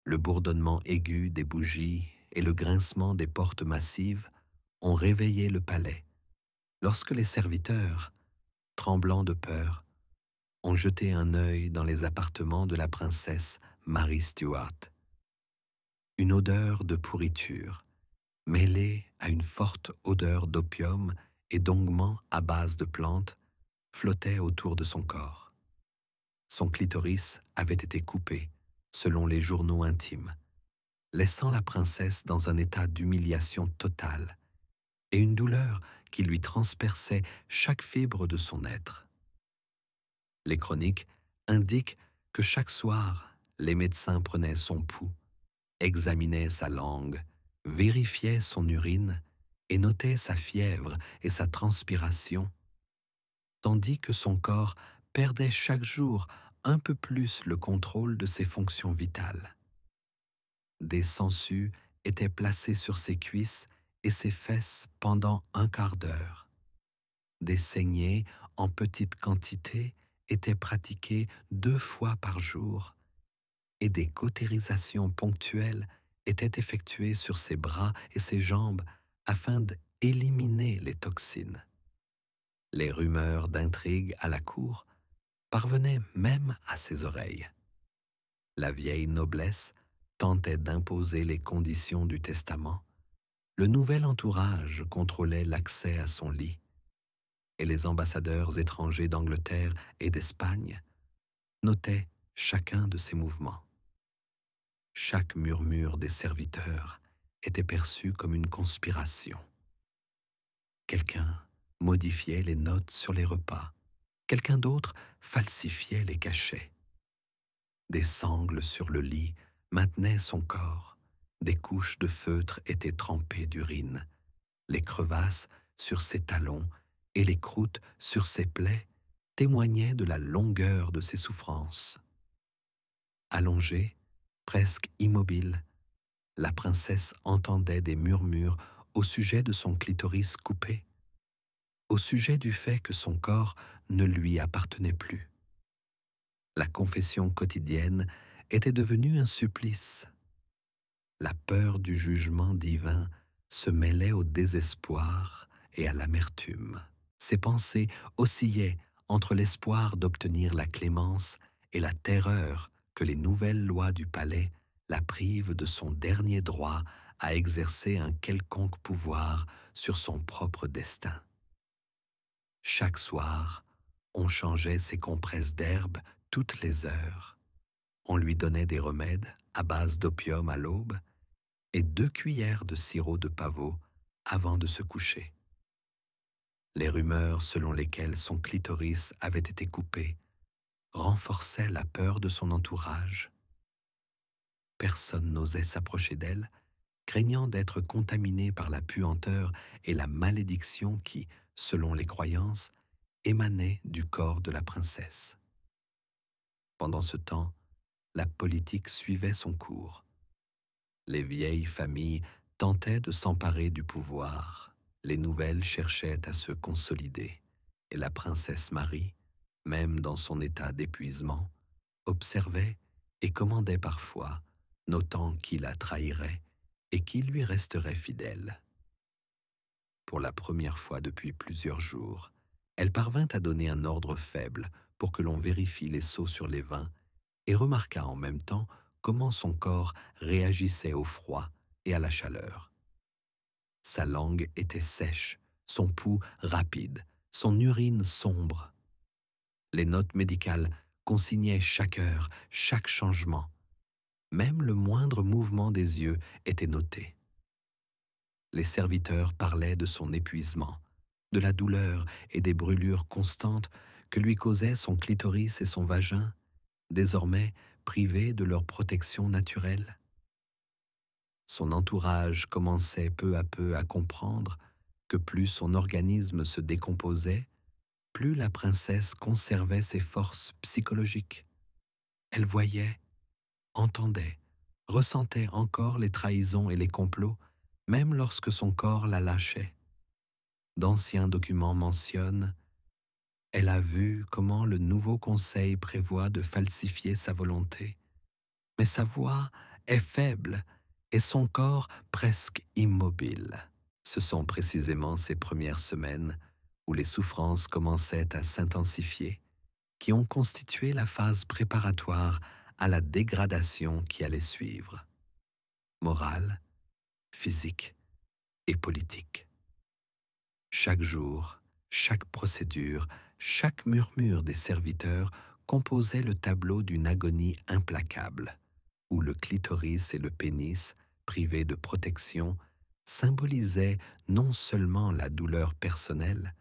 Le bourdonnement aigu des bougies et le grincement des portes massives ont réveillé le palais, lorsque les serviteurs, tremblants de peur, ont jeté un œil dans les appartements de la princesse Mary Stuart. Une odeur de pourriture, mêlée à une forte odeur d'opium et d'onguements à base de plantes, flottait autour de son corps. Son clitoris avait été coupé, selon les journaux intimes, laissant la princesse dans un état d'humiliation totale et une douleur qui lui transperçait chaque fibre de son être. Les chroniques indiquent que chaque soir, les médecins prenaient son pouls, examinaient sa langue, vérifiaient son urine et notaient sa fièvre et sa transpiration, tandis que son corps perdait chaque jour un peu plus le contrôle de ses fonctions vitales. Des sangsues étaient placées sur ses cuisses et ses fesses pendant un quart d'heure. Des saignées en petite quantité étaient pratiquées 2 fois par jour et des cautérisations ponctuelles étaient effectuées sur ses bras et ses jambes afin d'éliminer les toxines. Les rumeurs d'intrigue à la cour parvenaient même à ses oreilles. La vieille noblesse tentait d'imposer les conditions du testament. Le nouvel entourage contrôlait l'accès à son lit, et les ambassadeurs étrangers d'Angleterre et d'Espagne notaient chacun de ses mouvements. Chaque murmure des serviteurs était perçu comme une conspiration. Quelqu'un modifiait les notes sur les repas, quelqu'un d'autre falsifiait les cachets. Des sangles sur le lit maintenaient son corps, des couches de feutre étaient trempées d'urine, les crevasses sur ses talons et les croûtes sur ses plaies témoignaient de la longueur de ses souffrances. Allongée, presque immobile, la princesse entendait des murmures au sujet de son clitoris coupé, au sujet du fait que son corps ne lui appartenait plus. La confession quotidienne était devenue un supplice. La peur du jugement divin se mêlait au désespoir et à l'amertume. Ses pensées oscillaient entre l'espoir d'obtenir la clémence et la terreur que les nouvelles lois du palais la privent de son dernier droit à exercer un quelconque pouvoir sur son propre destin. Chaque soir, on changeait ses compresses d'herbe toutes les heures. On lui donnait des remèdes à base d'opium à l'aube et 2 cuillères de sirop de pavot avant de se coucher. Les rumeurs selon lesquelles son clitoris avait été coupé renforçaient la peur de son entourage. Personne n'osait s'approcher d'elle, craignant d'être contaminé par la puanteur et la malédiction qui, selon les croyances, émanait du corps de la princesse. Pendant ce temps, la politique suivait son cours. Les vieilles familles tentaient de s'emparer du pouvoir, les nouvelles cherchaient à se consolider, et la princesse Marie, même dans son état d'épuisement, observait et commandait parfois, notant qui la trahirait et qui lui resterait fidèle. Pour la première fois depuis plusieurs jours, elle parvint à donner un ordre faible pour que l'on vérifie les seaux sur les vins et remarqua en même temps comment son corps réagissait au froid et à la chaleur. Sa langue était sèche, son pouls rapide, son urine sombre. Les notes médicales consignaient chaque heure, chaque changement. Même le moindre mouvement des yeux était noté. Les serviteurs parlaient de son épuisement, de la douleur et des brûlures constantes que lui causaient son clitoris et son vagin, désormais privés de leur protection naturelle. Son entourage commençait peu à peu à comprendre que plus son organisme se décomposait, plus la princesse conservait ses forces psychologiques. Elle voyait, entendait, ressentait encore les trahisons et les complots, même lorsque son corps la lâchait. D'anciens documents mentionnent: elle a vu comment le nouveau conseil prévoit de falsifier sa volonté, mais sa voix est faible et son corps presque immobile. Ce sont précisément ces premières semaines où les souffrances commençaient à s'intensifier, qui ont constitué la phase préparatoire à la dégradation qui allait suivre, morale, physique et politique. Chaque jour, chaque procédure, chaque murmure des serviteurs composait le tableau d'une agonie implacable, où le clitoris et le pénis, privés de protection, symbolisaient non seulement la douleur personnelle,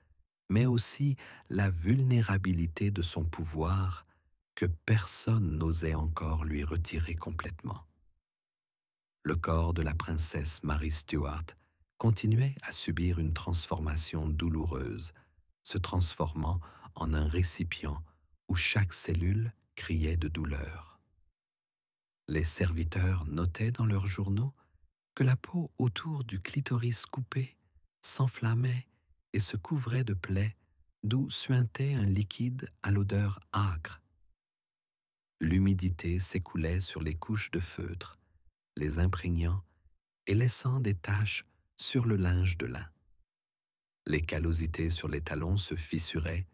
mais aussi la vulnérabilité de son pouvoir que personne n'osait encore lui retirer complètement. Le corps de la princesse Mary Stuart continuait à subir une transformation douloureuse, se transformant en un récipient où chaque cellule criait de douleur. Les serviteurs notaient dans leurs journaux que la peau autour du clitoris coupé s'enflammait et se couvrait de plaies d'où suintait un liquide à l'odeur âcre. L'humidité s'écoulait sur les couches de feutre, les imprégnant et laissant des taches sur le linge de lin. Les callosités sur les talons se fissuraient,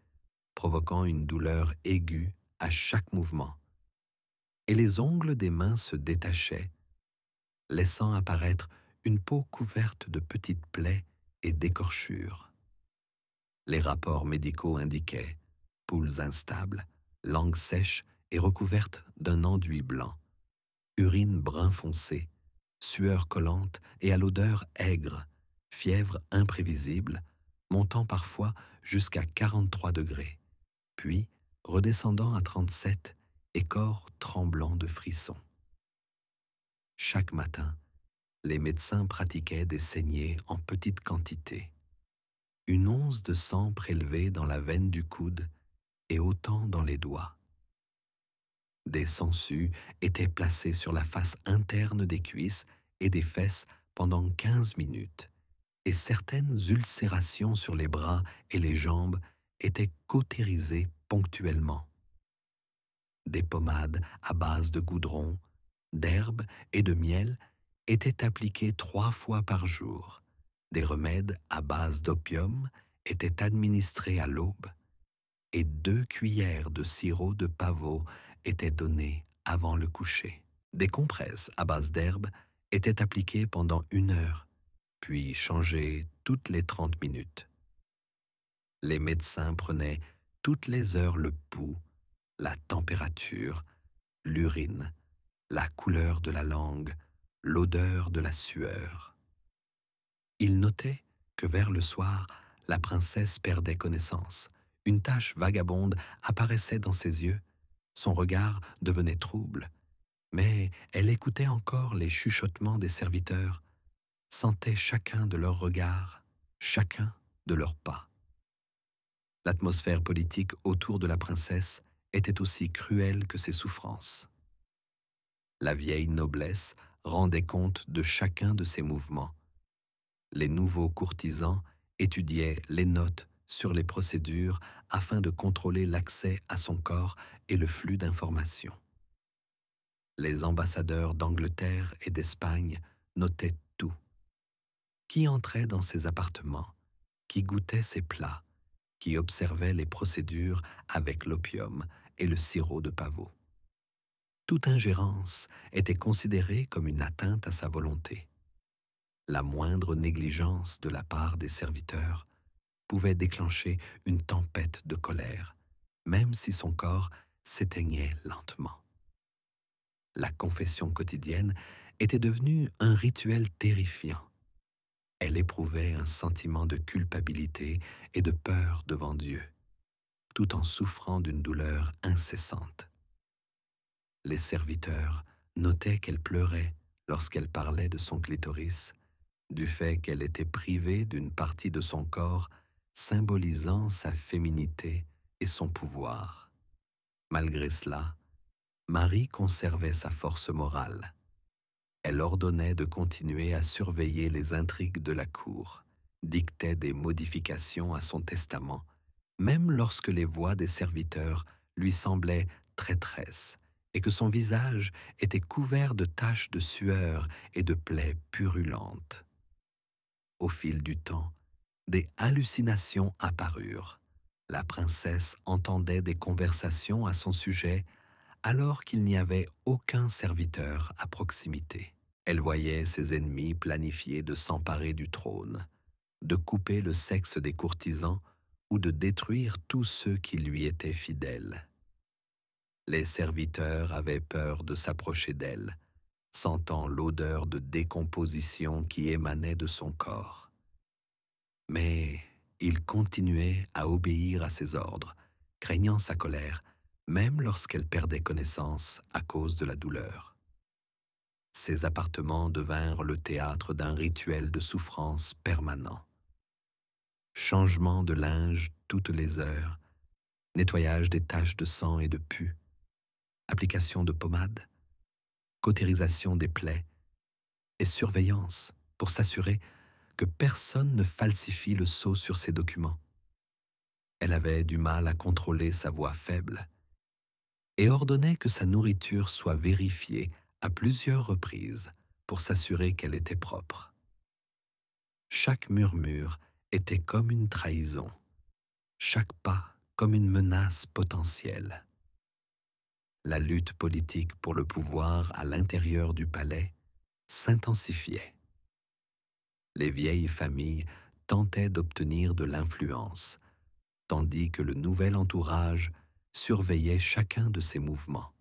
provoquant une douleur aiguë à chaque mouvement, et les ongles des mains se détachaient, laissant apparaître une peau couverte de petites plaies et d'écorchures. Les rapports médicaux indiquaient poules instables, langue sèche et recouverte d'un enduit blanc, urine brun foncé, sueur collante et à l'odeur aigre, fièvre imprévisible, montant parfois jusqu'à 43 degrés, puis redescendant à 37 et corps tremblant de frissons. Chaque matin, les médecins pratiquaient des saignées en petite quantité. Une once de sang prélevée dans la veine du coude et autant dans les doigts. Des sangsues étaient placées sur la face interne des cuisses et des fesses pendant 15 minutes, et certaines ulcérations sur les bras et les jambes étaient cautérisées ponctuellement. Des pommades à base de goudron, d'herbe et de miel étaient appliquées 3 fois par jour. Des remèdes à base d'opium étaient administrés à l'aube et 2 cuillères de sirop de pavot étaient données avant le coucher. Des compresses à base d'herbe étaient appliquées pendant 1 heure, puis changées toutes les 30 minutes. Les médecins prenaient toutes les heures le pouls, la température, l'urine, la couleur de la langue, l'odeur de la sueur. Ils notaient que vers le soir, la princesse perdait connaissance. Une tache vagabonde apparaissait dans ses yeux, son regard devenait trouble, mais elle écoutait encore les chuchotements des serviteurs, sentait chacun de leurs regards, chacun de leurs pas. L'atmosphère politique autour de la princesse était aussi cruelle que ses souffrances. La vieille noblesse rendait compte de chacun de ses mouvements. Les nouveaux courtisans étudiaient les notes sur les procédures afin de contrôler l'accès à son corps et le flux d'informations. Les ambassadeurs d'Angleterre et d'Espagne notaient tout. Qui entrait dans ses appartements, qui goûtait ses plats, qui observait les procédures avec l'opium et le sirop de pavot. Toute ingérence était considérée comme une atteinte à sa volonté. La moindre négligence de la part des serviteurs pouvait déclencher une tempête de colère, même si son corps s'éteignait lentement. La confession quotidienne était devenue un rituel terrifiant. Elle éprouvait un sentiment de culpabilité et de peur devant Dieu, tout en souffrant d'une douleur incessante. Les serviteurs notaient qu'elle pleurait lorsqu'elle parlait de son clitoris, du fait qu'elle était privée d'une partie de son corps symbolisant sa féminité et son pouvoir. Malgré cela, Marie conservait sa force morale. Elle ordonnait de continuer à surveiller les intrigues de la cour, dictait des modifications à son testament, même lorsque les voix des serviteurs lui semblaient traîtresses et que son visage était couvert de taches de sueur et de plaies purulentes. Au fil du temps, des hallucinations apparurent. La princesse entendait des conversations à son sujet alors qu'il n'y avait aucun serviteur à proximité. Elle voyait ses ennemis planifier de s'emparer du trône, de couper le sexe des courtisans ou de détruire tous ceux qui lui étaient fidèles. Les serviteurs avaient peur de s'approcher d'elle, sentant l'odeur de décomposition qui émanait de son corps. Mais ils continuaient à obéir à ses ordres, craignant sa colère, même lorsqu'elle perdait connaissance à cause de la douleur. Ses appartements devinrent le théâtre d'un rituel de souffrance permanent. Changement de linge toutes les heures, nettoyage des taches de sang et de pus, application de pommade, cautérisation des plaies et surveillance pour s'assurer que personne ne falsifie le sceau sur ses documents. Elle avait du mal à contrôler sa voix faible et ordonnait que sa nourriture soit vérifiée à plusieurs reprises pour s'assurer qu'elle était propre. Chaque murmure était comme une trahison, chaque pas comme une menace potentielle. La lutte politique pour le pouvoir à l'intérieur du palais s'intensifiait. Les vieilles familles tentaient d'obtenir de l'influence, tandis que le nouvel entourage surveillait chacun de ses mouvements.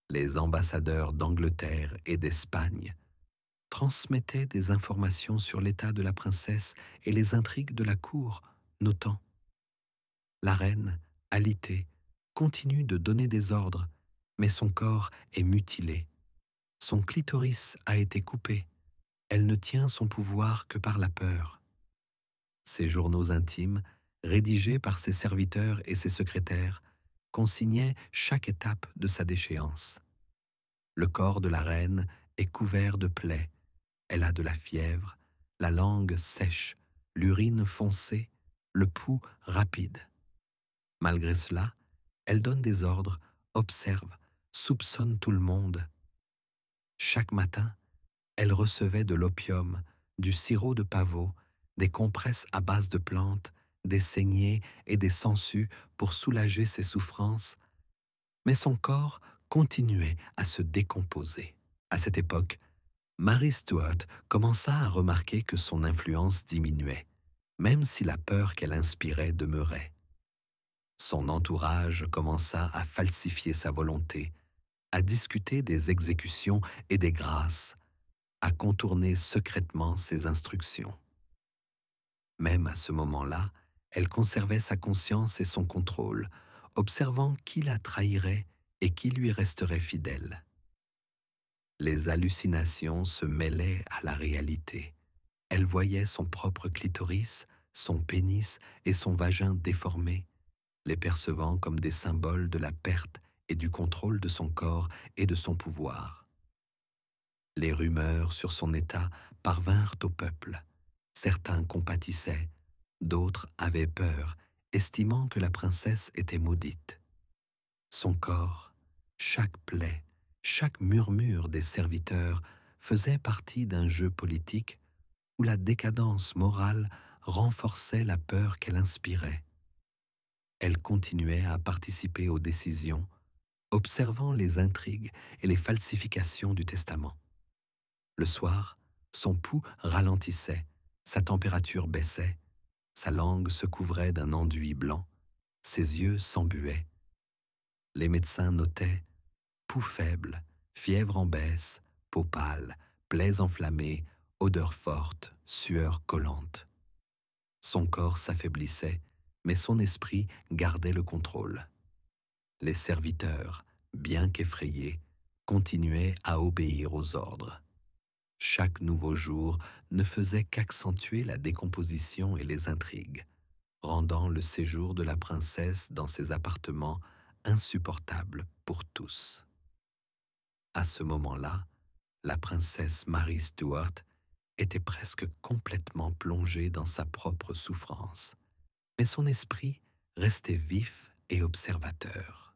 Les ambassadeurs d'Angleterre et d'Espagne transmettaient des informations sur l'état de la princesse et les intrigues de la cour, notant: la reine, alitée, continue de donner des ordres, mais son corps est mutilé. Son clitoris a été coupé. Elle ne tient son pouvoir que par la peur. Ses journaux intimes, rédigés par ses serviteurs et ses secrétaires, consignaient chaque étape de sa déchéance. Le corps de la reine est couvert de plaies. Elle a de la fièvre, la langue sèche, l'urine foncée, le pouls rapide. Malgré cela, elle donne des ordres, observe, soupçonne tout le monde. Chaque matin, elle recevait de l'opium, du sirop de pavot, des compresses à base de plantes, des saignées et des sangsues pour soulager ses souffrances, mais son corps continuait à se décomposer. À cette époque, Mary Stuart commença à remarquer que son influence diminuait, même si la peur qu'elle inspirait demeurait. Son entourage commença à falsifier sa volonté, à discuter des exécutions et des grâces, à contourner secrètement ses instructions. Même à ce moment-là, elle conservait sa conscience et son contrôle, observant qui la trahirait et qui lui resterait fidèle. Les hallucinations se mêlaient à la réalité. Elle voyait son propre clitoris, son pénis et son vagin déformés, les percevant comme des symboles de la perte et du contrôle de son corps et de son pouvoir. Les rumeurs sur son état parvinrent au peuple. Certains compatissaient, d'autres avaient peur, estimant que la princesse était maudite. Son corps, chaque plaie, chaque murmure des serviteurs faisait partie d'un jeu politique où la décadence morale renforçait la peur qu'elle inspirait. Elle continuait à participer aux décisions, observant les intrigues et les falsifications du testament. Le soir, son pouls ralentissait, sa température baissait, sa langue se couvrait d'un enduit blanc, ses yeux s'embuaient. Les médecins notaient pouls faible, fièvre en baisse, peau pâle, plaies enflammées, odeur forte, sueur collante. Son corps s'affaiblissait, mais son esprit gardait le contrôle. Les serviteurs, bien qu'effrayés, continuaient à obéir aux ordres. Chaque nouveau jour ne faisait qu'accentuer la décomposition et les intrigues, rendant le séjour de la princesse dans ses appartements insupportable pour tous. À ce moment-là, la princesse Mary Stuart était presque complètement plongée dans sa propre souffrance, mais son esprit restait vif et observateur.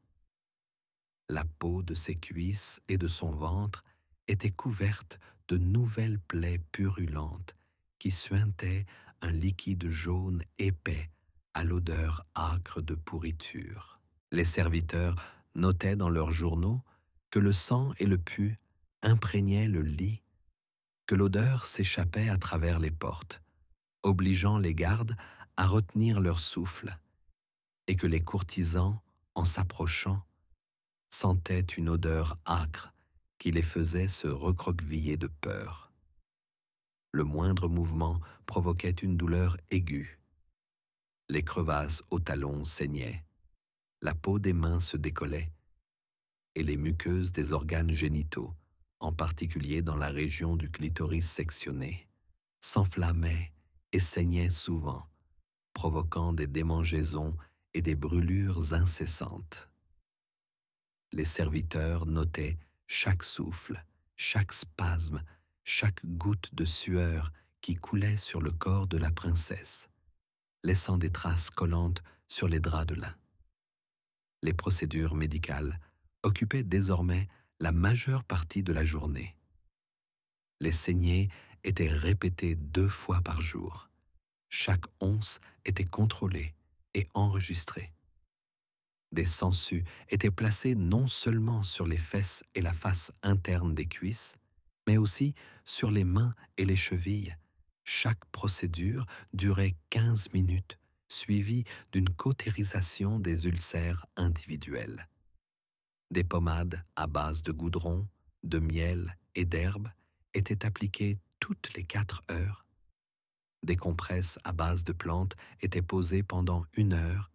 La peau de ses cuisses et de son ventre était couverte de nouvelles plaies purulentes qui suintaient un liquide jaune épais à l'odeur âcre de pourriture. Les serviteurs notaient dans leurs journaux que le sang et le pus imprégnaient le lit, que l'odeur s'échappait à travers les portes, obligeant les gardes à retenir leur souffle, et que les courtisans, en s'approchant, sentaient une odeur âcre qui les faisait se recroqueviller de peur. Le moindre mouvement provoquait une douleur aiguë. Les crevasses aux talons saignaient, la peau des mains se décollait, et les muqueuses des organes génitaux, en particulier dans la région du clitoris sectionné, s'enflammaient et saignaient souvent, provoquant des démangeaisons et des brûlures incessantes. Les serviteurs notaient chaque souffle, chaque spasme, chaque goutte de sueur qui coulait sur le corps de la princesse, laissant des traces collantes sur les draps de lin. Les procédures médicales occupaient désormais la majeure partie de la journée. Les saignées étaient répétées 2 fois par jour. Chaque once était contrôlée et enregistrée. Des sangsues étaient placées non seulement sur les fesses et la face interne des cuisses, mais aussi sur les mains et les chevilles. Chaque procédure durait 15 minutes, suivie d'une cautérisation des ulcères individuels. Des pommades à base de goudron, de miel et d'herbe étaient appliquées toutes les 4 heures. Des compresses à base de plantes étaient posées pendant 1 heure,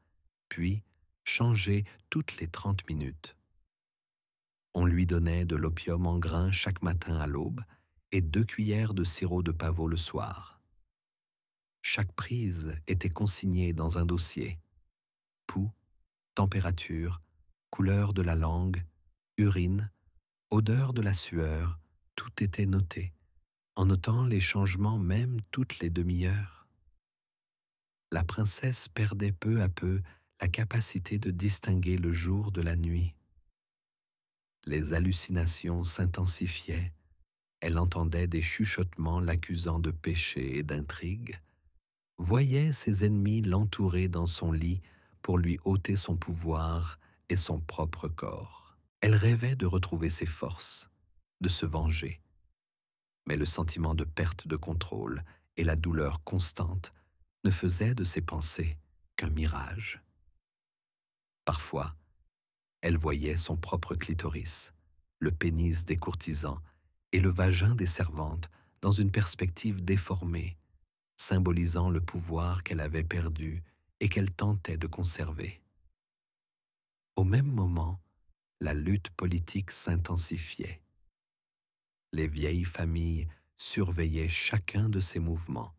puis changées toutes les 30 minutes. On lui donnait de l'opium en grains chaque matin à l'aube et 2 cuillères de sirop de pavot le soir. Chaque prise était consignée dans un dossier. Pouls, température, couleur de la langue, urine, odeur de la sueur, tout était noté, en notant les changements même toutes les demi-heures. La princesse perdait peu à peu la capacité de distinguer le jour de la nuit. Les hallucinations s'intensifiaient, elle entendait des chuchotements l'accusant de péché et d'intrigue, voyait ses ennemis l'entourer dans son lit pour lui ôter son pouvoir et son propre corps. Elle rêvait de retrouver ses forces, de se venger. Mais le sentiment de perte de contrôle et la douleur constante ne faisaient de ses pensées qu'un mirage. Parfois, elle voyait son propre clitoris, le pénis des courtisans et le vagin des servantes dans une perspective déformée, symbolisant le pouvoir qu'elle avait perdu et qu'elle tentait de conserver. Au même moment, la lutte politique s'intensifiait. Les vieilles familles surveillaient chacun de ses mouvements.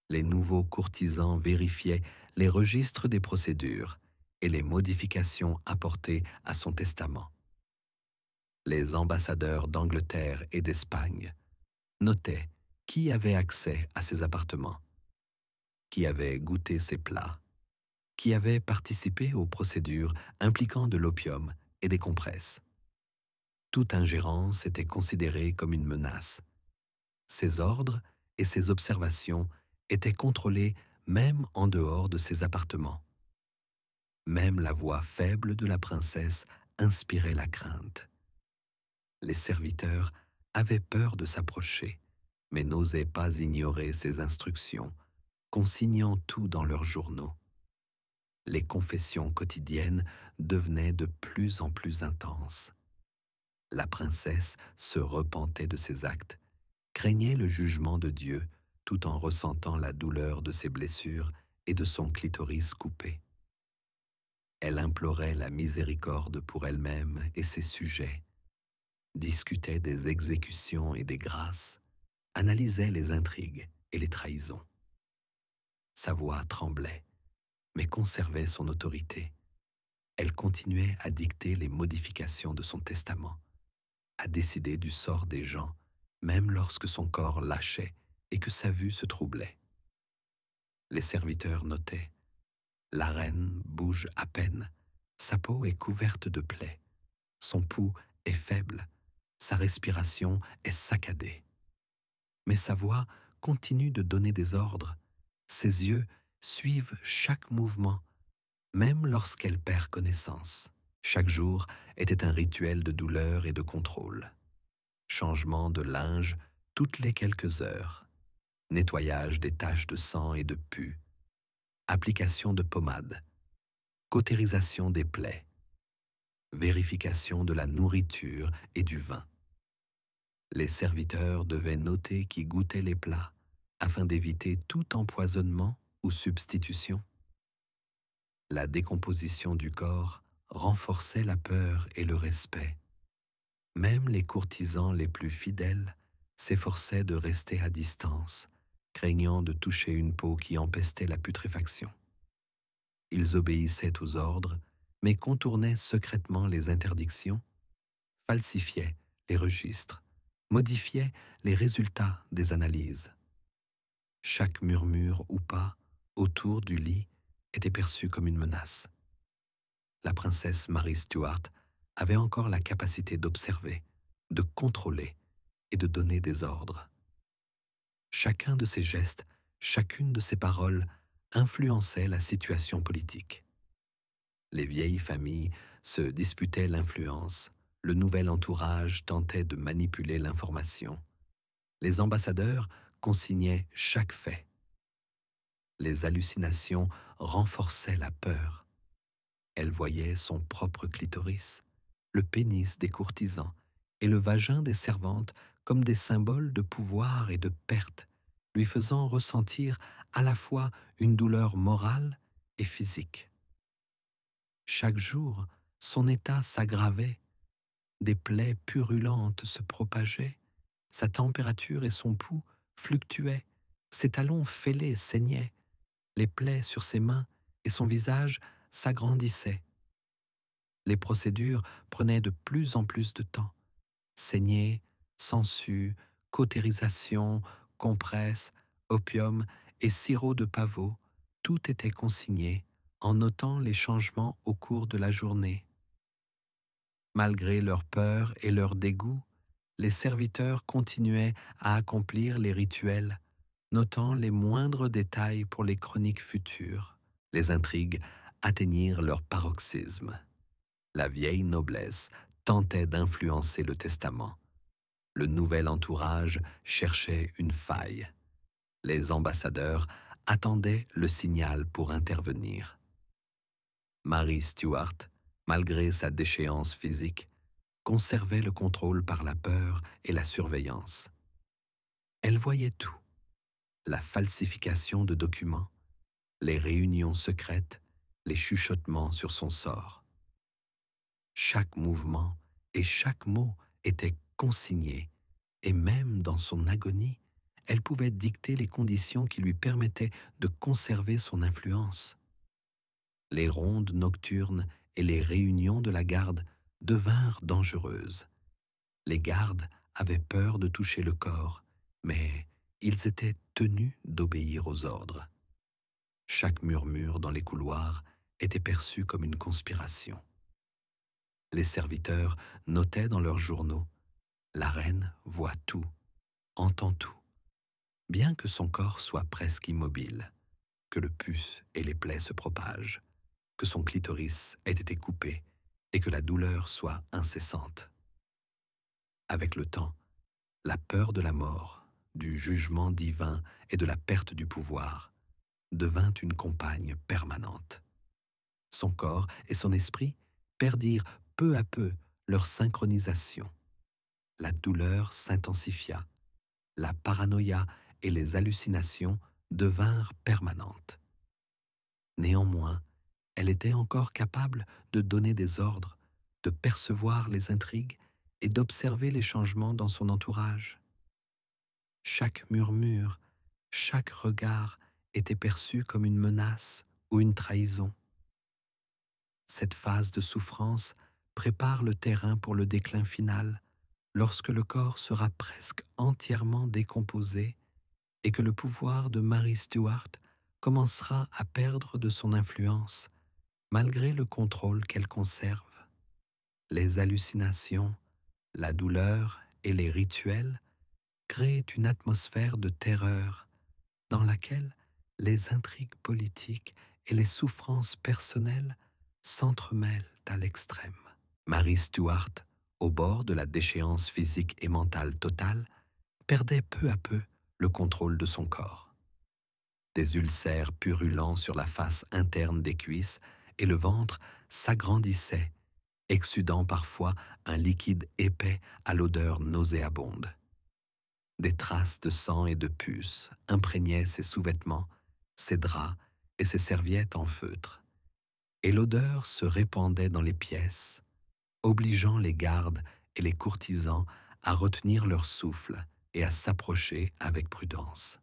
Les nouveaux courtisans vérifiaient les registres des procédures et les modifications apportées à son testament. Les ambassadeurs d'Angleterre et d'Espagne notaient qui avait accès à ses appartements, qui avait goûté ses plats, qui avait participé aux procédures impliquant de l'opium et des compresses. Toute ingérence était considérée comme une menace. Ses ordres et ses observations étaient contrôlés même en dehors de ses appartements. Même la voix faible de la princesse inspirait la crainte. Les serviteurs avaient peur de s'approcher, mais n'osaient pas ignorer ses instructions, consignant tout dans leurs journaux. Les confessions quotidiennes devenaient de plus en plus intenses. La princesse se repentait de ses actes, craignait le jugement de Dieu, tout en ressentant la douleur de ses blessures et de son clitoris coupé. Elle implorait la miséricorde pour elle-même et ses sujets, discutait des exécutions et des grâces, analysait les intrigues et les trahisons. Sa voix tremblait, mais conservait son autorité. Elle continuait à dicter les modifications de son testament, à décider du sort des gens, même lorsque son corps lâchait et que sa vue se troublait. Les serviteurs notaient. La reine bouge à peine, sa peau est couverte de plaies, Son pouls est faible, sa respiration est saccadée. Mais sa voix continue de donner des ordres. Ses yeux suivent chaque mouvement, même lorsqu'elle perd connaissance. Chaque jour était un rituel de douleur et de contrôle. Changement de linge toutes les quelques heures, nettoyage des taches de sang et de pus, application de pommade, cautérisation des plaies, vérification de la nourriture et du vin. Les serviteurs devaient noter qui goûtait les plats afin d'éviter tout empoisonnement ou substitution. La décomposition du corps renforçait la peur et le respect. Même les courtisans les plus fidèles s'efforçaient de rester à distance, craignant de toucher une peau qui empestait la putréfaction. Ils obéissaient aux ordres, mais contournaient secrètement les interdictions, falsifiaient les registres, modifiaient les résultats des analyses. Chaque murmure ou pas autour du lit était perçu comme une menace. La princesse Mary Stuart avait encore la capacité d'observer, de contrôler et de donner des ordres. Chacun de ses gestes, chacune de ses paroles influençait la situation politique. Les vieilles familles se disputaient l'influence, le nouvel entourage tentait de manipuler l'information. Les ambassadeurs consignaient chaque fait. Les hallucinations renforçaient la peur. Elle voyait son propre clitoris, le pénis des courtisans et le vagin des servantes comme des symboles de pouvoir et de perte, lui faisant ressentir à la fois une douleur morale et physique. Chaque jour, son état s'aggravait, des plaies purulentes se propageaient, sa température et son pouls fluctuaient, ses talons fêlés saignaient, les plaies sur ses mains et son visage s'agrandissaient. Les procédures prenaient de plus en plus de temps. Saignée, sangsue, cautérisation, compresse, opium et sirop de pavot, tout était consigné en notant les changements au cours de la journée. Malgré leur peur et leur dégoût, les serviteurs continuaient à accomplir les rituels, notant les moindres détails pour les chroniques futures. Les intrigues atteignirent leur paroxysme. La vieille noblesse tentait d'influencer le testament. Le nouvel entourage cherchait une faille. Les ambassadeurs attendaient le signal pour intervenir. Mary Stuart, malgré sa déchéance physique, conservait le contrôle par la peur et la surveillance. Elle voyait tout, la falsification de documents, les réunions secrètes, les chuchotements sur son sort. Chaque mouvement et chaque mot était consigné, et même dans son agonie, elle pouvait dicter les conditions qui lui permettaient de conserver son influence. Les rondes nocturnes et les réunions de la garde devinrent dangereuses. Les gardes avaient peur de toucher le corps, mais ils étaient tenus d'obéir aux ordres. Chaque murmure dans les couloirs était perçu comme une conspiration. Les serviteurs notaient dans leurs journaux: la reine voit tout, entend tout, bien que son corps soit presque immobile, que le pus et les plaies se propagent, que son clitoris ait été coupé et que la douleur soit incessante. Avec le temps, la peur de la mort, du jugement divin et de la perte du pouvoir devint une compagne permanente. Son corps et son esprit perdirent peu à peu leur synchronisation. La douleur s'intensifia, la paranoïa et les hallucinations devinrent permanentes. Néanmoins, elle était encore capable de donner des ordres, de percevoir les intrigues et d'observer les changements dans son entourage. Chaque murmure, chaque regard était perçu comme une menace ou une trahison. Cette phase de souffrance prépare le terrain pour le déclin final, lorsque le corps sera presque entièrement décomposé et que le pouvoir de Mary Stuart commencera à perdre de son influence, malgré le contrôle qu'elle conserve. Les hallucinations, la douleur et les rituels créent une atmosphère de terreur dans laquelle les intrigues politiques et les souffrances personnelles s'entremêlent à l'extrême. Mary Stuart, au bord de la déchéance physique et mentale totale, perdait peu à peu le contrôle de son corps. Des ulcères purulents sur la face interne des cuisses et le ventre s'agrandissaient, exsudant parfois un liquide épais à l'odeur nauséabonde. Des traces de sang et de puces imprégnaient ses sous-vêtements, ses draps et ses serviettes en feutre, et l'odeur se répandait dans les pièces, obligeant les gardes et les courtisans à retenir leur souffle et à s'approcher avec prudence.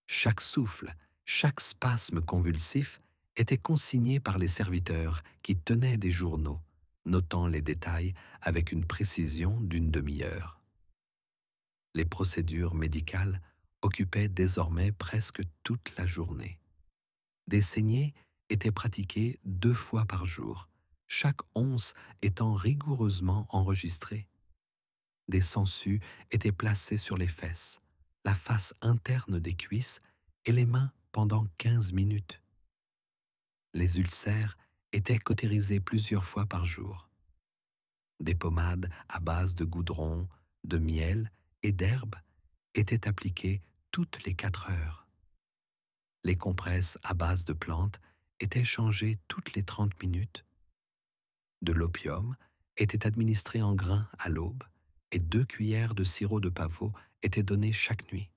Chaque souffle, chaque spasme convulsif était consigné par les serviteurs qui tenaient des journaux, notant les détails avec une précision d'une demi-heure. Les procédures médicales occupaient désormais presque toute la journée. Des saignées étaient pratiquées 2 fois par jour, chaque once étant rigoureusement enregistrée. Des sangsues étaient placées sur les fesses, la face interne des cuisses et les mains pendant 15 minutes. Les ulcères étaient cautérisés plusieurs fois par jour. Des pommades à base de goudron, de miel et d'herbes étaient appliquées toutes les 4 heures. Les compresses à base de plantes étaient changées toutes les 30 minutes. De l'opium était administré en grains à l'aube et 2 cuillères de sirop de pavot étaient données chaque nuit.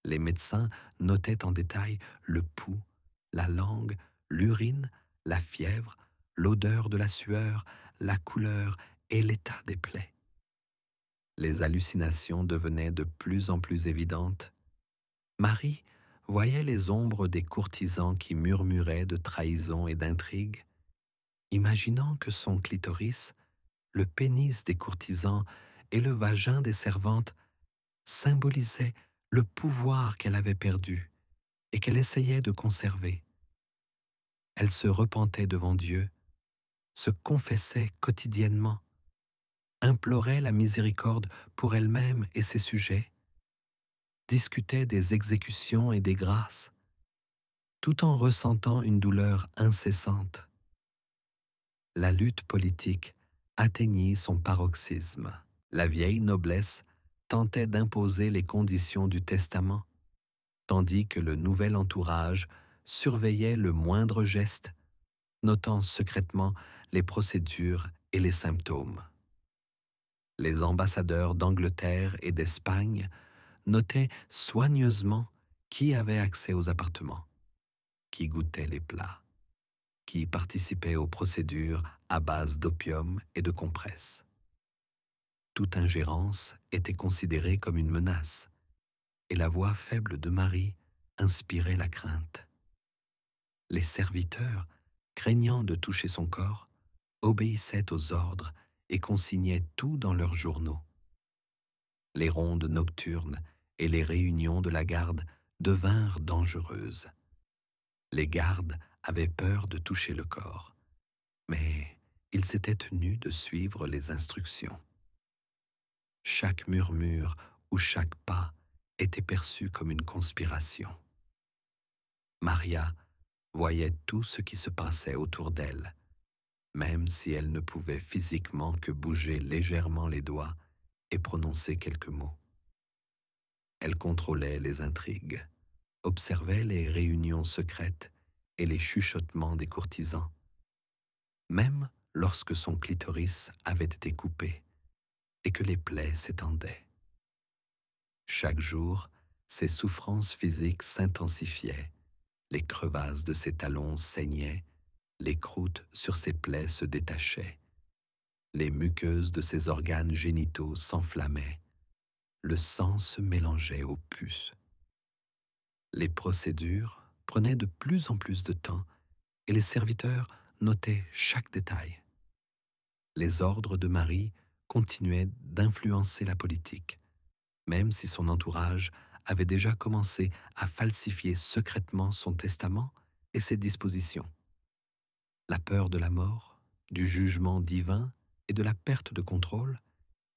Les médecins notaient en détail le pouls, la langue, l'urine, la fièvre, l'odeur de la sueur, la couleur et l'état des plaies. Les hallucinations devenaient de plus en plus évidentes. Marie voyait les ombres des courtisans qui murmuraient de trahison et d'intrigue, imaginant que son clitoris, le pénis des courtisans et le vagin des servantes symbolisaient le pouvoir qu'elle avait perdu et qu'elle essayait de conserver. Elle se repentait devant Dieu, se confessait quotidiennement, implorait la miséricorde pour elle-même et ses sujets, discutait des exécutions et des grâces, tout en ressentant une douleur incessante. La lutte politique atteignit son paroxysme. La vieille noblesse tentait d'imposer les conditions du testament, tandis que le nouvel entourage surveillait le moindre geste, notant secrètement les procédures et les symptômes. Les ambassadeurs d'Angleterre et d'Espagne notaient soigneusement qui avait accès aux appartements, qui goûtait les plats, qui participait aux procédures à base d'opium et de compresses. Toute ingérence était considérée comme une menace, et la voix faible de Marie inspirait la crainte. Les serviteurs, craignant de toucher son corps, obéissaient aux ordres et consignaient tout dans leurs journaux. Les rondes nocturnes et les réunions de la garde devinrent dangereuses. Les gardes avaient peur de toucher le corps, mais ils étaient tenus de suivre les instructions. Chaque murmure ou chaque pas était perçu comme une conspiration. Maria voyait tout ce qui se passait autour d'elle, même si elle ne pouvait physiquement que bouger légèrement les doigts et prononcer quelques mots. Elle contrôlait les intrigues, observait les réunions secrètes et les chuchotements des courtisans, même lorsque son clitoris avait été coupé et que les plaies s'étendaient. Chaque jour, ses souffrances physiques s'intensifiaient, les crevasses de ses talons saignaient, les croûtes sur ses plaies se détachaient, les muqueuses de ses organes génitaux s'enflammaient, le sang se mélangeait aux puces. Les procédures prenaient de plus en plus de temps et les serviteurs notaient chaque détail. Les ordres de Marie continuaient d'influencer la politique, même si son entourage avait déjà commencé à falsifier secrètement son testament et ses dispositions. La peur de la mort du jugement divin et de la perte de contrôle,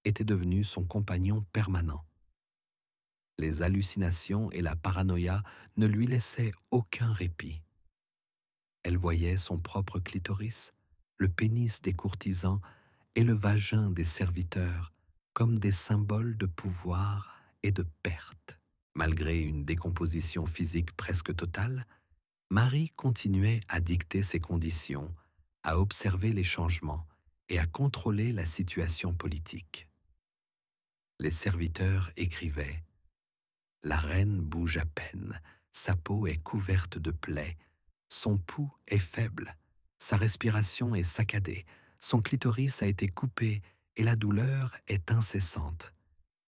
était devenu son compagnon permanent. Les hallucinations et la paranoïa ne lui laissaient aucun répit. Elle voyait son propre clitoris, le pénis des courtisans et le vagin des serviteurs comme des symboles de pouvoir et de perte. Malgré une décomposition physique presque totale, Marie continuait à dicter ses conditions, à observer les changements et à contrôler la situation politique. Les serviteurs écrivaient: La reine bouge à peine, sa peau est couverte de plaies, son pouls est faible, sa respiration est saccadée, son clitoris a été coupé et la douleur est incessante.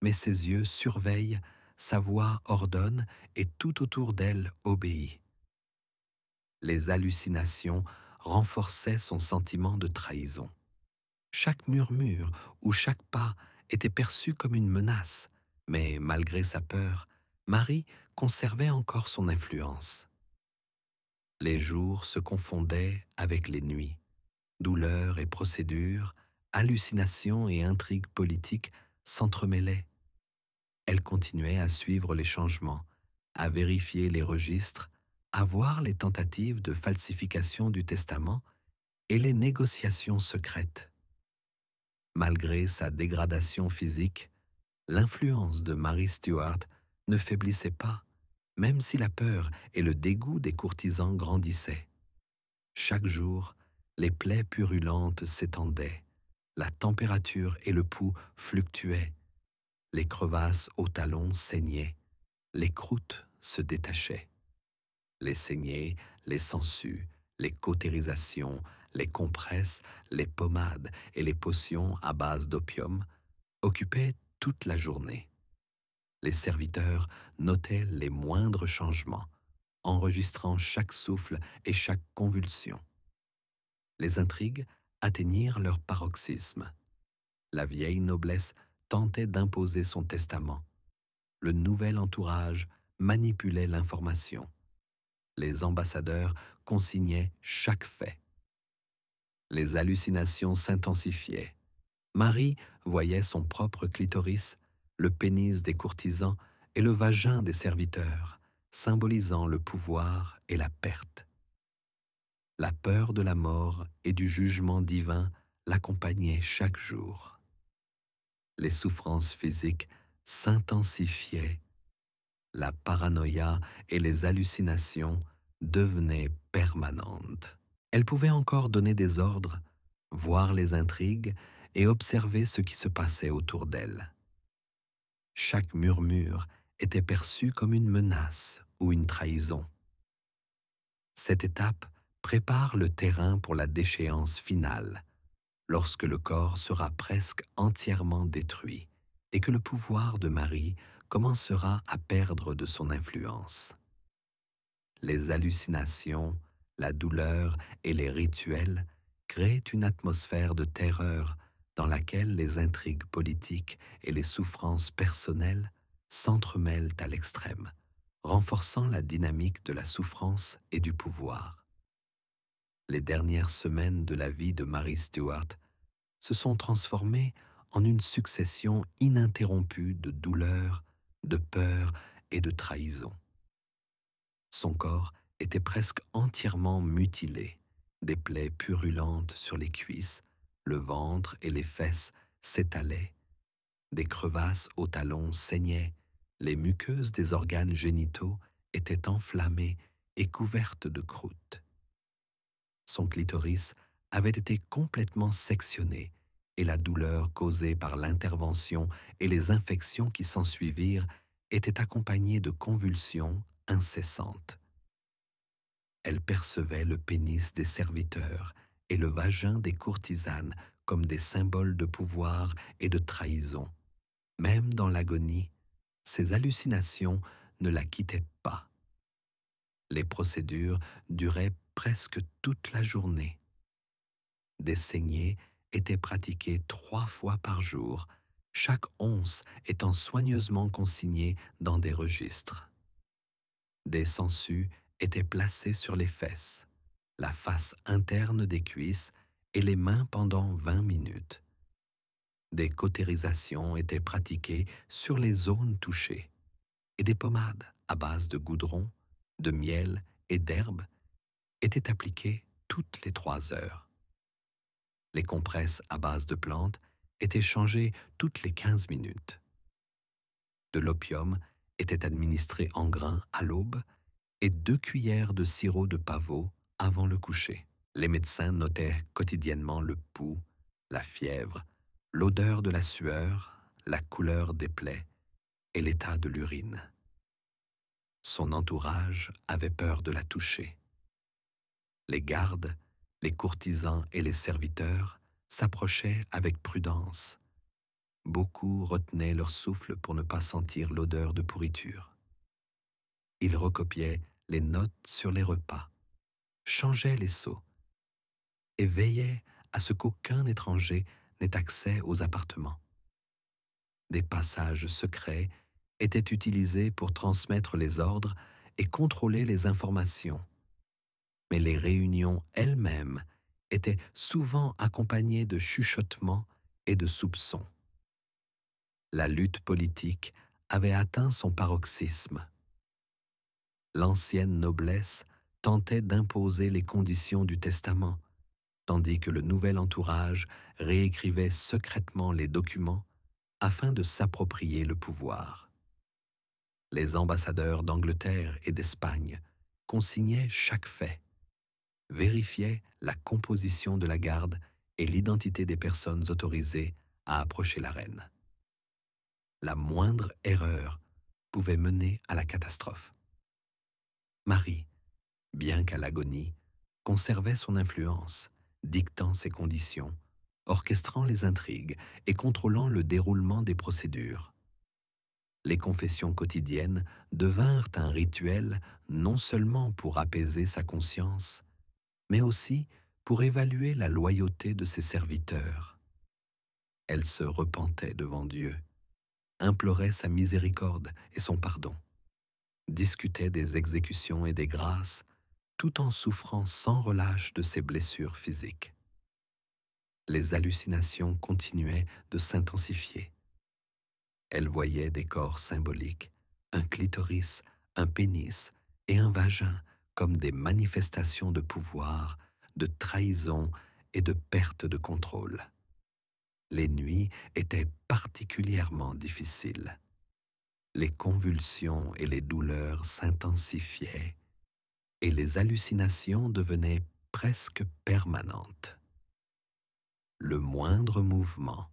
Mais ses yeux surveillent, sa voix ordonne et tout autour d'elle obéit. Les hallucinations renforçaient son sentiment de trahison. Chaque murmure ou chaque pas était perçu comme une menace, mais malgré sa peur, Marie conservait encore son influence. Les jours se confondaient avec les nuits. Douleurs et procédures, hallucinations et intrigues politiques s'entremêlaient. Elle continuait à suivre les changements, à vérifier les registres, à voir les tentatives de falsification du testament et les négociations secrètes. Malgré sa dégradation physique, l'influence de Mary Stuart ne faiblissait pas, même si la peur et le dégoût des courtisans grandissaient. Chaque jour, les plaies purulentes s'étendaient, la température et le pouls fluctuaient, les crevasses aux talons saignaient, les croûtes se détachaient. Les saignées, les sangsues, les cautérisations, les compresses, les pommades et les potions à base d'opium occupaient toute la journée. Les serviteurs notaient les moindres changements, enregistrant chaque souffle et chaque convulsion. Les intrigues atteignirent leur paroxysme. La vieille noblesse tentait d'imposer son testament. Le nouvel entourage manipulait l'information. Les ambassadeurs consignaient chaque fait. Les hallucinations s'intensifiaient. Marie voyait son propre clitoris, le pénis des courtisans et le vagin des serviteurs, symbolisant le pouvoir et la perte. La peur de la mort et du jugement divin l'accompagnait chaque jour. Les souffrances physiques s'intensifiaient, la paranoïa et les hallucinations devenaient permanentes. Elle pouvait encore donner des ordres, voir les intrigues et observer ce qui se passait autour d'elle. Chaque murmure était perçu comme une menace ou une trahison. Cette étape prépare le terrain pour la déchéance finale, lorsque le corps sera presque entièrement détruit et que le pouvoir de Marie commencera à perdre de son influence. Les hallucinations, la douleur et les rituels créent une atmosphère de terreur dans laquelle les intrigues politiques et les souffrances personnelles s'entremêlent à l'extrême, renforçant la dynamique de la souffrance et du pouvoir. Les dernières semaines de la vie de Mary Stuart se sont transformées en une succession ininterrompue de douleurs, de peurs et de trahisons. Son corps était presque entièrement mutilé, des plaies purulentes sur les cuisses, le ventre et les fesses s'étalaient, des crevasses aux talons saignaient, les muqueuses des organes génitaux étaient enflammées et couvertes de croûtes. Son clitoris avait été complètement sectionné et la douleur causée par l'intervention et les infections qui s'ensuivirent était accompagnée de convulsions incessantes. Elle percevait le pénis des serviteurs et le vagin des courtisanes comme des symboles de pouvoir et de trahison. Même dans l'agonie, ces hallucinations ne la quittaient pas. Les procédures duraient presque toute la journée. Des saignées étaient pratiquées 3 fois par jour, chaque once étant soigneusement consignée dans des registres. Des sangsues étaient placées sur les fesses, la face interne des cuisses et les mains pendant 20 minutes. Des cautérisations étaient pratiquées sur les zones touchées et des pommades à base de goudron, de miel et d'herbes étaient appliquées toutes les 3 heures. Les compresses à base de plantes étaient changées toutes les 15 minutes. De l'opium était administré en grains à l'aube et 2 cuillères de sirop de pavot avant le coucher. Les médecins notaient quotidiennement le pouls, la fièvre, l'odeur de la sueur, la couleur des plaies et l'état de l'urine. Son entourage avait peur de la toucher. Les gardes, les courtisans et les serviteurs s'approchaient avec prudence. Beaucoup retenaient leur souffle pour ne pas sentir l'odeur de pourriture. Ils recopiaient les notes sur les repas, changeaient les seaux et veillaient à ce qu'aucun étranger n'ait accès aux appartements. Des passages secrets étaient utilisés pour transmettre les ordres et contrôler les informations. Mais les réunions elles-mêmes étaient souvent accompagnées de chuchotements et de soupçons. La lutte politique avait atteint son paroxysme. L'ancienne noblesse tentait d'imposer les conditions du testament, tandis que le nouvel entourage réécrivait secrètement les documents afin de s'approprier le pouvoir. Les ambassadeurs d'Angleterre et d'Espagne consignaient chaque fait, vérifiaient la composition de la garde et l'identité des personnes autorisées à approcher la reine. La moindre erreur pouvait mener à la catastrophe. Marie, bien qu'à l'agonie, conservait son influence, dictant ses conditions, orchestrant les intrigues et contrôlant le déroulement des procédures. Les confessions quotidiennes devinrent un rituel non seulement pour apaiser sa conscience, mais aussi pour évaluer la loyauté de ses serviteurs. Elle se repentait devant Dieu, implorait sa miséricorde et son pardon, discutait des exécutions et des grâces, tout en souffrant sans relâche de ses blessures physiques. Les hallucinations continuaient de s'intensifier. Elle voyait des corps symboliques, un clitoris, un pénis et un vagin comme des manifestations de pouvoir, de trahison et de perte de contrôle. Les nuits étaient particulièrement difficiles. Les convulsions et les douleurs s'intensifiaient et les hallucinations devenaient presque permanentes. Le moindre mouvement,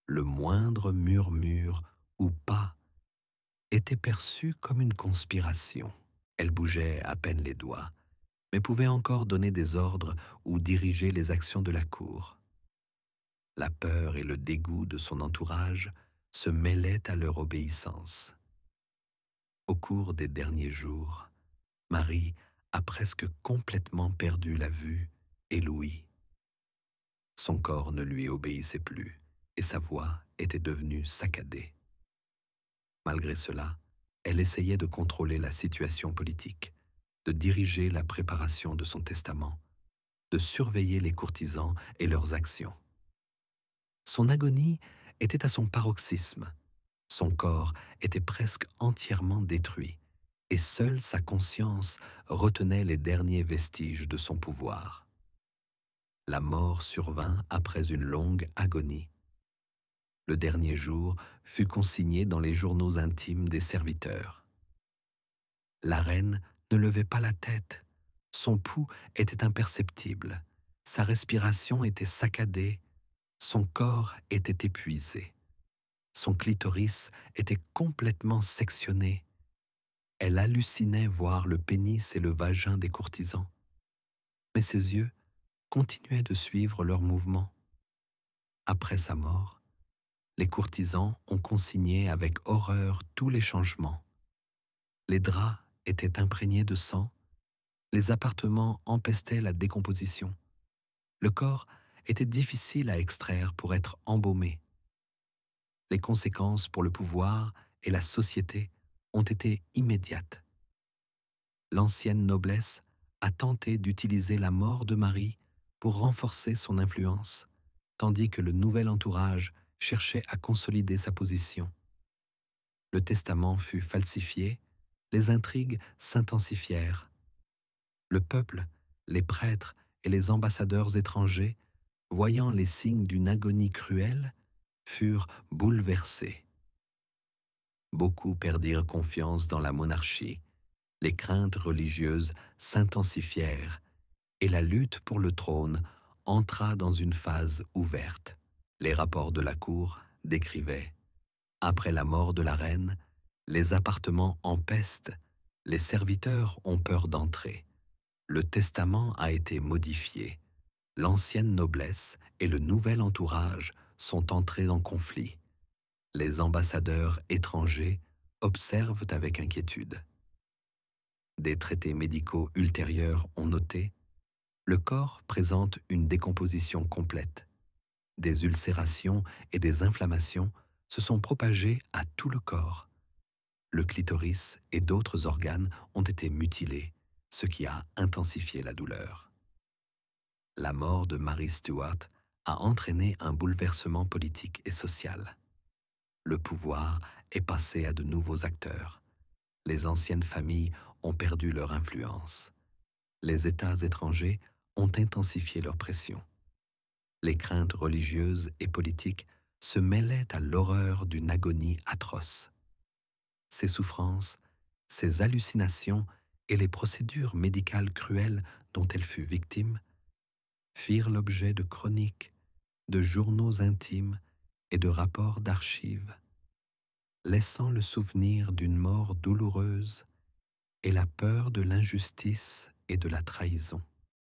le moindre murmure ou pas était perçu comme une conspiration. Elle bougeait à peine les doigts, mais pouvait encore donner des ordres ou diriger les actions de la cour. La peur et le dégoût de son entourage se mêlaient à leur obéissance. Au cours des derniers jours, Marie a presque complètement perdu la vue et l'ouïe. Son corps ne lui obéissait plus et sa voix était devenue saccadée. Malgré cela, elle essayait de contrôler la situation politique, de diriger la préparation de son testament, de surveiller les courtisans et leurs actions. Son agonie était à son paroxysme. Son corps était presque entièrement détruit et seule sa conscience retenait les derniers vestiges de son pouvoir. La mort survint après une longue agonie. Le dernier jour fut consigné dans les journaux intimes des serviteurs. La reine ne levait pas la tête. Son pouls était imperceptible. Sa respiration était saccadée. Son corps était épuisé. Son clitoris était complètement sectionné. Elle hallucinait voir le pénis et le vagin des courtisans. Mais ses yeux continuaient de suivre leurs mouvements. Après sa mort, les courtisans ont consigné avec horreur tous les changements. Les draps étaient imprégnés de sang, les appartements empestaient la décomposition. Le corps était difficile à extraire pour être embaumé. Les conséquences pour le pouvoir et la société ont été immédiates. L'ancienne noblesse a tenté d'utiliser la mort de Marie pour renforcer son influence, tandis que le nouvel entourage cherchait à consolider sa position. Le testament fut falsifié, les intrigues s'intensifièrent. Le peuple, les prêtres et les ambassadeurs étrangers, voyant les signes d'une agonie cruelle, furent bouleversés. Beaucoup perdirent confiance dans la monarchie, les craintes religieuses s'intensifièrent et la lutte pour le trône entra dans une phase ouverte. Les rapports de la cour décrivaient: après la mort de la reine, les appartements empestent, les serviteurs ont peur d'entrer. Le testament a été modifié. L'ancienne noblesse et le nouvel entourage sont entrés en conflit. Les ambassadeurs étrangers observent avec inquiétude. Des traités médicaux ultérieurs ont noté: le corps présente une décomposition complète. Des ulcérations et des inflammations se sont propagées à tout le corps. Le clitoris et d'autres organes ont été mutilés, ce qui a intensifié la douleur. La mort de Mary Stuart a entraîné un bouleversement politique et social. Le pouvoir est passé à de nouveaux acteurs. Les anciennes familles ont perdu leur influence. Les États étrangers ont intensifié leur pression. Les craintes religieuses et politiques se mêlaient à l'horreur d'une agonie atroce. Ces souffrances, ces hallucinations et les procédures médicales cruelles dont elle fut victime firent l'objet de chroniques, de journaux intimes et de rapports d'archives, laissant le souvenir d'une mort douloureuse et la peur de l'injustice et de la trahison.